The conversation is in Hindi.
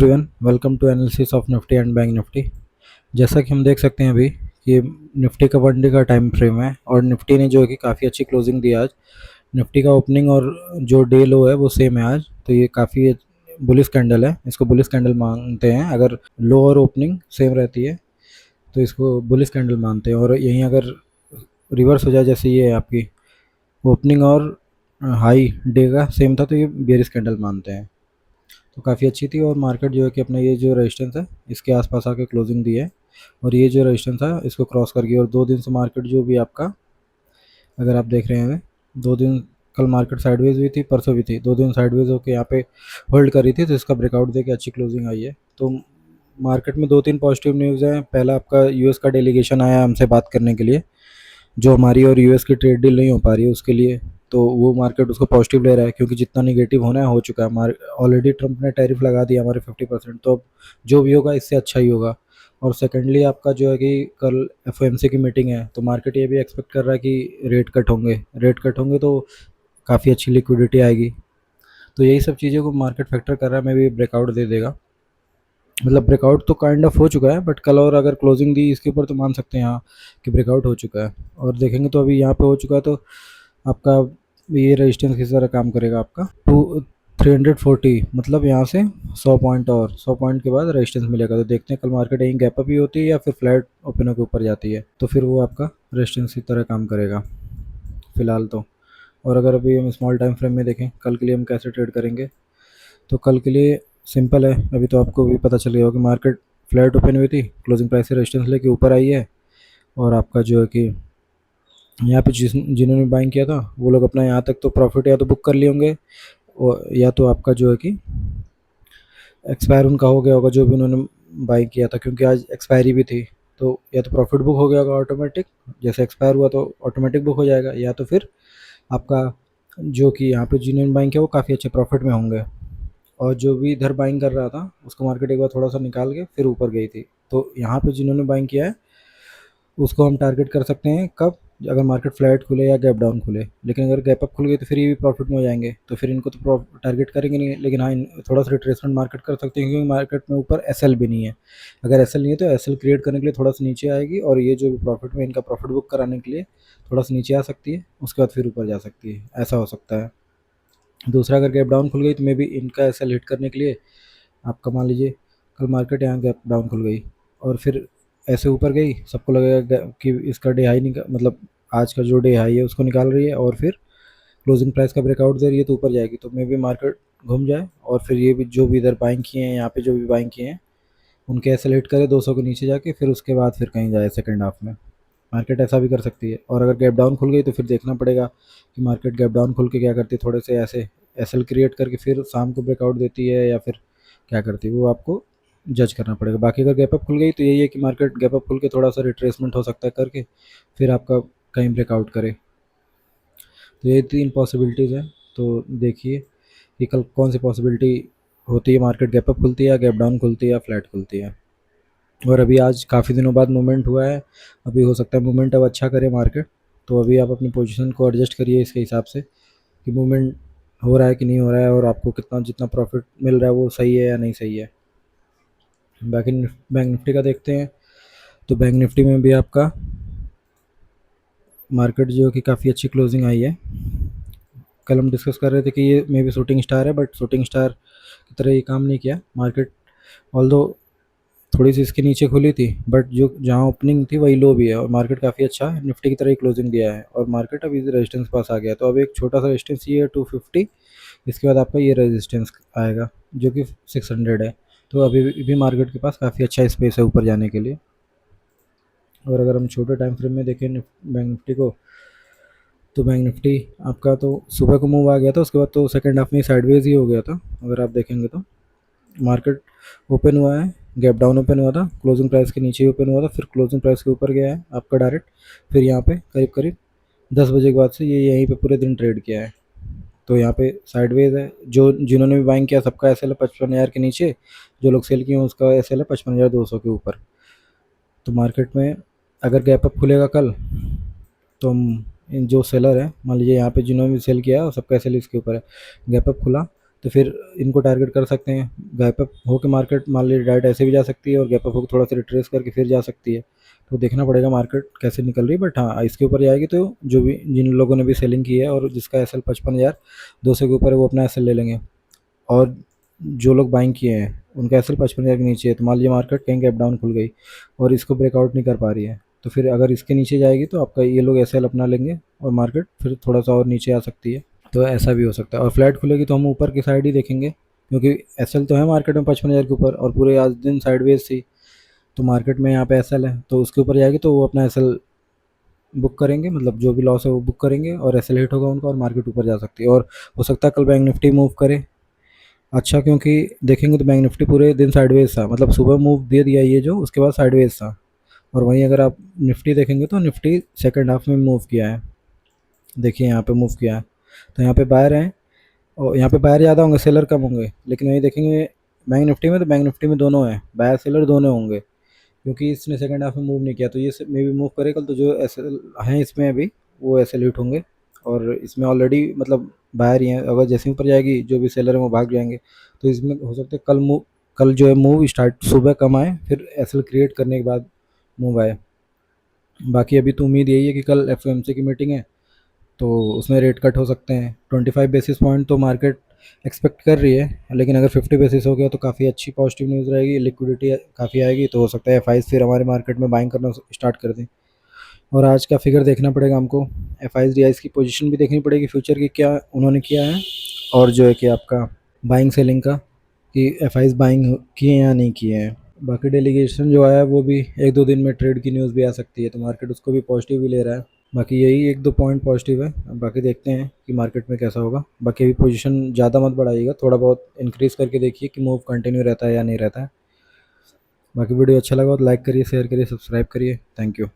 Everyone, welcome to analysis of Nifty and bank Nifty. जैसा कि हम देख सकते हैं अभी कि निफ्टी का 1 डे का टाइम फ्रेम है और निफ्टी ने जो है कि काफ़ी अच्छी क्लोजिंग दी आज। निफ्टी का ओपनिंग और जो डे लो है वो सेम है आज, तो ये काफ़ी बुलिश कैंडल है, इसको बुलिश कैंडल मानते हैं। अगर लो और ओपनिंग सेम रहती है तो इसको बुलिश कैंडल मानते हैं, और यहीं अगर रिवर्स हो जाए, जैसे ये आपकी ओपनिंग और हाई डे का सेम था, तो ये बेरिश कैंडल मानते हैं। तो काफ़ी अच्छी थी और मार्केट जो है कि अपना ये जो रेजिस्टेंस है इसके आसपास आके क्लोजिंग दी है, और ये जो रेजिस्टेंस था इसको क्रॉस कर गई। और 2 दिन से मार्केट जो भी आपका, अगर आप देख रहे हैं 2 दिन, कल मार्केट साइडवेज हुई थी, परसों भी थी, 2 दिन साइडवेज होकर यहाँ पे होल्ड करी थी, तो इसका ब्रेकआउट देके अच्छी क्लोजिंग आई है। तो मार्केट में 2-3 पॉजिटिव न्यूज़ हैं। पहला, आपका यूएस का डेलीगेशन आया हमसे बात करने के लिए, जो हमारी और यूएस की ट्रेड डील नहीं हो पा रही है उसके लिए। तो वो मार्केट उसको पॉजिटिव ले रहा है, क्योंकि जितना निगेटिव होना है हो चुका है। हमारे ऑलरेडी ट्रंप ने टैरिफ लगा दिया हमारे 50%, तो अब जो भी होगा इससे अच्छा ही होगा। और सेकेंडली, आपका जो है कि कल एफओएमसी की मीटिंग है, तो मार्केट ये भी एक्सपेक्ट कर रहा है कि रेट कट होंगे तो काफ़ी अच्छी लिक्विडिटी आएगी। तो यही सब चीज़ों को मार्केट फैक्टर कर रहा है, मैं भी ब्रेकआउट दे देगा। मतलब ब्रेकआउट तो काइंड ऑफ हो चुका है, बट कल और अगर क्लोजिंग दी इसके ऊपर तो मान सकते हैं यहाँ कि ब्रेकआउट हो चुका है। और देखेंगे तो अभी यहाँ पे हो चुका है, तो आपका ये रेजिस्टेंस किस तरह काम करेगा आपका 340, मतलब यहाँ से 100 पॉइंट, और 100 पॉइंट के बाद रेजिस्टेंस मिलेगा। तो देखते हैं कल मार्केट यहीं गैप अप ही होती है या फिर फ्लैट ओपनर के ऊपर जाती है, तो फिर वो आपका रेजिस्टेंस की तरह काम करेगा फिलहाल तो। और अगर अभी हम स्मॉल टाइम फ्रेम में देखें कल के लिए हम कैसे ट्रेड करेंगे, तो कल के लिए सिंपल है। अभी तो आपको भी पता चल गया होगा कि मार्केट फ्लैट ओपन हुई थी, क्लोजिंग प्राइस से रेजिस्टेंस लेके ऊपर आई है, और आपका जो है कि यहाँ पे जिन्होंने बाइंग किया था वो लोग अपना यहाँ तक तो प्रॉफिट या तो बुक कर लिए होंगे, या तो आपका जो है कि एक्सपायर उनका हो गया होगा जो भी उन्होंने बाइंग किया था, क्योंकि आज एक्सपायरी भी थी। तो या तो प्रॉफिट बुक हो गया होगा ऑटोमेटिक, जैसे एक्सपायर हुआ तो ऑटोमेटिक बुक हो जाएगा, या तो फिर आपका जो कि यहाँ पे जिन्होंने बाइंग किया वो काफ़ी अच्छे प्रॉफिट में होंगे। और जो भी इधर बाइंग कर रहा था उसको मार्केट एक बार थोड़ा सा निकाल के फिर ऊपर गई थी। तो यहाँ पे जिन्होंने बाइंग किया है उसको हम टारगेट कर सकते हैं कब, अगर मार्केट फ्लैट खुले या गैप डाउन खुले। लेकिन अगर गैप अप खुल गई तो फिर ये भी प्रॉफिट में हो जाएंगे, तो फिर इनको तो टारगेट करेंगे नहीं। लेकिन हाँ, थोड़ा सा रिट्रेसमेंट मार्केट कर सकते हैं, क्योंकि मार्केट में ऊपर एसएल भी नहीं है। अगर एसएल नहीं है तो एसएल क्रिएट करने के लिए थोड़ा सा नीचे आएगी, और ये जो भी प्रॉफिट में इनका प्रॉफिट बुक कराने के लिए थोड़ा सा नीचे आ सकती है, उसके बाद फिर ऊपर जा सकती है, ऐसा हो सकता है। दूसरा, अगर गैप डाउन खुल गई तो मे भी इनका एसएल हिट करने के लिए आपका, मान लीजिए कल मार्केट यहाँ गैप डाउन खुल गई और फिर ऐसे ऊपर गई, सबको लगेगा कि इसका डे हाई निकाल, मतलब आज का जो डे हाई है उसको निकाल रही है, और फिर क्लोजिंग प्राइस का ब्रेकआउट दे रही है तो ऊपर जाएगी। तो मे भी मार्केट घूम जाए और फिर ये भी जो भी इधर बाइंग किए हैं, यहाँ पे जो भी बाइंग किए हैं उनके ऐसे लेट करे 200 के नीचे जाके, फिर उसके बाद फिर कहीं जाए सेकेंड हाफ में। मार्केट ऐसा भी कर सकती है। और अगर गैप डाउन खुल गई तो फिर देखना पड़ेगा कि मार्केट गैप डाउन खुल के क्या करती है, थोड़े से ऐसे एसएल क्रिएट करके फिर शाम को ब्रेकआउट देती है या फिर क्या करती है, वो आपको जज करना पड़ेगा। बाकी अगर गैप अप खुल गई तो यही है कि मार्केट गैप अप खुल के थोड़ा सा रिट्रेसमेंट हो सकता है करके फिर आपका कहीं ब्रेकआउट करे। तो ये 3 पॉसिबिलिटीज़ हैं। तो देखिए कि कल कौन सी पॉसिबिलिटी होती है, मार्केट गैप अप खुलती है या गैप डाउन खुलती है या फ्लैट खुलती है। और अभी आज काफ़ी दिनों बाद मूवमेंट हुआ है, अभी हो सकता है मूवमेंट अब अच्छा करे मार्केट। तो अभी आप अपनी पोजीशन को एडजस्ट करिए इसके हिसाब से कि मूवमेंट हो रहा है कि नहीं हो रहा है, और आपको कितना जितना प्रॉफिट मिल रहा है वो सही है या नहीं सही है। बाकी बैंक निफ्टी का देखते हैं, तो बैंक निफ्टी में भी आपका मार्केट जो कि काफ़ी अच्छी क्लोजिंग आई है। कल हम डिस्कस कर रहे थे कि ये मे बी शूटिंग स्टार है, बट शूटिंग स्टार की तरह ये काम नहीं किया मार्केट। ऑल्दो थोड़ी सी इसके नीचे खुली थी, बट जो जहाँ ओपनिंग थी वही लो भी है, और मार्केट काफ़ी अच्छा निफ्टी की तरह ही क्लोजिंग दिया है, और मार्केट अभी रेजिस्टेंस पास आ गया। तो अब एक छोटा सा रेजिस्टेंस ये है 250, इसके बाद आपका ये रेजिस्टेंस आएगा जो कि 600 है। तो अभी भी मार्केट के पास काफ़ी अच्छा स्पेस है ऊपर जाने के लिए। और अगर हम छोटे टाइम फ्रेम में देखें बैंक निफ्टी को, तो बैंक निफ्टी आपका तो सुबह को मूव आ गया था, उसके बाद तो सेकंड हाफ में साइडवेज ही हो गया था। अगर आप देखेंगे तो मार्केट ओपन हुआ है, गैप डाउन ओपन हुआ था, क्लोजिंग प्राइस के नीचे ही ओपन हुआ था, फिर क्लोजिंग प्राइस के ऊपर गया है आपका डायरेक्ट। फिर यहाँ पे करीब करीब 10 बजे के बाद से ये यहीं पे पूरे दिन ट्रेड किया है। तो यहाँ पे साइडवेज है, जो जिन्होंने भी बाइंग किया सबका एस एल है 55,000 के नीचे, जो लोग सेल किए हैं उसका एस एल है 55,200 के ऊपर। तो मार्केट में अगर गैप अप खुलेगा कल, तो हम जो सेलर है, मान लीजिए यहाँ पे जिन्होंने भी सेल किया है सबका एस एल इसके ऊपर है, गैप अप खुला तो फिर इनको टारगेट कर सकते हैं। गैप अप होकर मार्केट मान लीजिए डायरेक्ट ऐसे भी जा सकती है और गैप अप होकर थोड़ा सा रिट्रेस करके फिर जा सकती है। तो देखना पड़ेगा मार्केट कैसे निकल रही है, बट हाँ इसके ऊपर जाएगी तो जो भी जिन लोगों ने भी सेलिंग की है और जिसका एस एल 55,200 के ऊपर है वो अपना एस एल ले लेंगे। और जो लोग बाइंग किए हैं उनका एस एल 55,000 के नीचे है, तो मान लीजिए मार्केट कहीं गैप डाउन खुल गई और इसको ब्रेकआउट नहीं कर पा रही है, तो फिर अगर इसके नीचे जाएगी तो आपका ये लोग एस एल अपना लेंगे और मार्केट फिर थोड़ा सा और नीचे आ सकती है। तो ऐसा भी हो सकता है। और फ्लैट खुलेगी तो हम ऊपर की साइड ही देखेंगे, क्योंकि एस एल तो है मार्केट में 55,000 के ऊपर और पूरे आज दिन साइडवेज थी। तो मार्केट में यहाँ पे एस एल है तो उसके ऊपर जाएगी तो वो अपना एस एल बुक करेंगे, मतलब जो भी लॉस है वो बुक करेंगे और एस एल हिट होगा उनका और मार्केट ऊपर जा सकती है। और हो सकता है कल बैंक निफ्टी मूव करे अच्छा, क्योंकि देखेंगे तो बैंक निफ्टी पूरे दिन साइडवेज था, मतलब सुबह मूव दे दिया ये जो, उसके बाद साइडवेज था। और वहीं अगर आप निफ्टी देखेंगे तो निफ्टी सेकंड हाफ में मूव किया है, देखिए यहाँ पे मूव किया है। तो यहाँ पे बायर हैं और यहाँ पे बायर ज़्यादा होंगे सेलर कम होंगे, लेकिन वहीं देखेंगे बैंक निफ्टी में तो बैंक निफ्टी में दोनों हैं, बायर सेलर दोनों होंगे, क्योंकि इसने सेकंड हाफ में मूव नहीं किया। तो ये मे भी मूव करे कल, तो जो एस एल हैं इसमें अभी वो एस एल हिट होंगे। और इसमें ऑलरेडी मतलब बाहर ही हैं, अगर जैसे ऊपर जाएगी जो भी सेलर हैं वो भाग जाएंगे। तो इसमें हो सकता है कल जो है मूव स्टार्ट सुबह कम आए फिर एस एल क्रिएट करने के बाद मूव आए। बाकी अभी तो उम्मीद यही है कि कल एफ की मीटिंग है तो उसमें रेट कट हो सकते हैं। 25 बेसिस पॉइंट तो मार्केट एक्सपेक्ट कर रही है, लेकिन अगर 50 बेसिस हो गया तो काफ़ी अच्छी पॉजिटिव न्यूज़ रहेगी, लिक्विडिटी काफ़ी आएगी, तो हो सकता है एफ फिर हमारे मार्केट में बाइंग करना स्टार्ट कर दें। और आज का फिगर देखना पड़ेगा हमको, एफ आई की पोजीशन भी देखनी पड़ेगी फ्यूचर की क्या उन्होंने किया है, और जो है कि आपका बाइंग सेलिंग का कि एफ बाइंग किए हैं या नहीं किए हैं। बाकी डेलीगेशन जो आया है वो भी एक दो दिन में ट्रेड की न्यूज़ भी आ सकती है, तो मार्केट उसको भी पॉजिटिव ही ले रहा है। बाकी यही एक दो पॉइंट पॉजिटिव है, अब बाकी देखते हैं कि मार्केट में कैसा होगा। बाकी अभी पोजीशन ज़्यादा मत बढ़ाइएगा, थोड़ा बहुत इंक्रीज़ करके देखिए कि मूव कंटिन्यू रहता है या नहीं रहता है। बाकी वीडियो अच्छा लगा तो लाइक करिए, शेयर करिए, सब्सक्राइब करिए। Thank you.